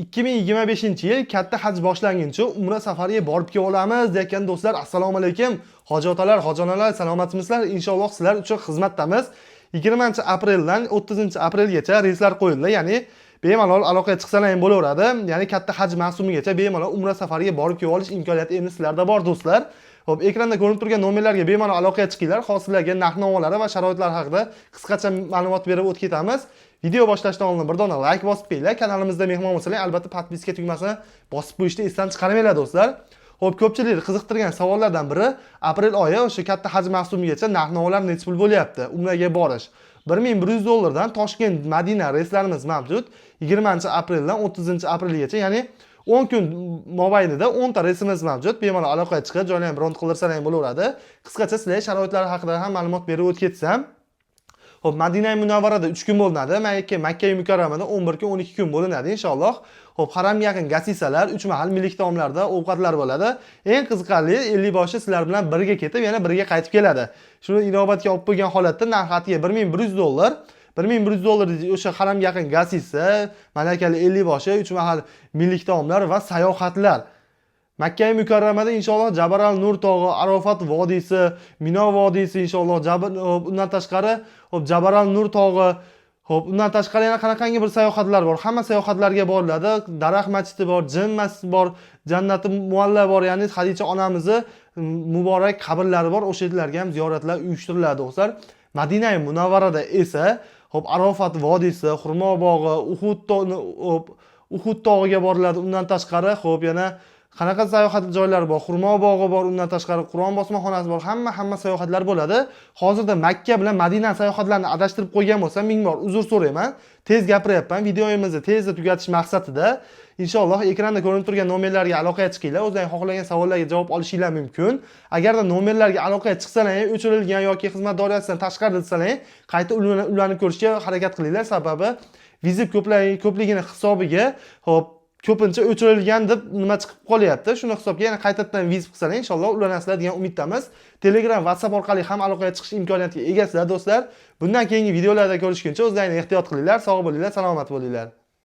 2025-yil katta haj boshlanguncha umra safariga borib kelib olamiz degan do'stlar, assalomu alaykum. Hoji otalar, hoji onalar, salomatmisizlar? Inshaalloh sizlar uchun xizmatdamiz. 20-apreldan 30-aprelgacha reyslar qo'yildi. Ya'ni bemalol aloqaga chiqsalar ham bo'laveradi. Ya'ni katta haj mavsumigacha bemalol umra safariga borib kelib olish imkoniyati endi sizlarda bor do'stlar. Xo'p, ekranda ko'rinib turgan nomerlarga bemalol aloqaga chiqinglar. Hozirlarga narx-navolar va sharoitlar haqida qisqacha ma'lumot berib o'tib ketamiz. Video boshlashdan oldin bir dona like bosib qo'yinglar. Kanalimizda mehmon bo'lsangiz, albatta podpiska tugmasini bosib qo'yishni esdan chiqarmanglar do'stlar. Xo'p, ko'pchilikni qiziqtirgan savollardan biri aprel oyi o'sha katta haj mavsumigacha narx-navolar necha pul bo'lyapti umraga borish. $1100 dan Toshkent Madina reyslarimiz mavjud. 20-apreldan 30-aprelgacha, ya'ni 10 kun mobaynida 10 ta reysimiz mavjud. Bemalol aloqaga chiqib, joylarni bron qildirsalar ham bo'laveradi. Qisqacha sizlarga sharoitlari haqida ham ma'lumot berib o'tib ketsam. Xo'p, Madina Munavvarada 3 kun bo'linadi. Makka Mukarramada 11 kun, 12 kun bo'linadi inshaalloh. Xo'p, haramga yaqin gasisalar, 3 mahal millik taomlarda ovqatlar bo'ladi. Eng qiziqarli 50 boshi sizlar bilan birga ketib, yana birga qaytib keladi. Shuni inobatga olib qo'ygan holatda narx-atiga $1100. $1100 o'sha haramga yaqin gasisa, malakali 50 boshi, 3 mahal millik taomlar va sayohatlar. Makka Mukarramada inshaalloh Jabal al-Nur tog'i, Arafat vodiysi, Mino vodiysi inshaalloh, undan tashqari Jabal al-Nur tog'i, undan tashqari yana qanaqangi bir sayohatlar bor. Hamma sayohatlarga boriladi. Daraxt masjidi bor, Jin masjidi bor, Jannati mualla bor, ya'ni Hadicha onamizni muborak qabrlari bor. O'sha yerlarga ham ziyoratlar uyushtiriladi do'stlar. Madina Munavvarada esa Arafat vodiysi, Xurmo bog'i, Uhud tog'iga boriladi. Undan tashqari yana qanaqa sayohat joylari bor? Xurmo bog'i bor, undan tashqari Qur'on bosmaxonasi bor. Hamma sayohatlar bo'ladi. Hozirda Makka bilan Madina sayohatlarini adashtirib qo'ygan bo'lsam, ming bor uzr so'rayman. Tez gapiryapman. Videomizni tezda tugatish maqsadida inshaalloh ekranda ko'rinib turgan nomerlarga aloqaga chiqinglar. O'zlaringiz xohlagan savollarga javob olishinglar mumkin. Agarda nomerlarga aloqaga chiqsalar, o'chirilgan yoki xizmat doirasidan tashqarida desalar, qayta ulanib ko'rishga harakat qilinglar. Sababi vizit ko'pligini hisobiga ko'pincha o'chirilgan deb nima chiqib qolyapti. Shuni hisobga yana qaytadan vizit qilsalar, inshaalloh ulanasizlar degan umiddamiz. Telegram, WhatsApp orqali ham aloqaga chiqish imkoniyatiga egasizlar do'stlar. Bundan keyingi videolarda ko'rishguncha o'zlaringizni ehtiyot qilinglar, sog' bo'linglar, salomat bo'linglar.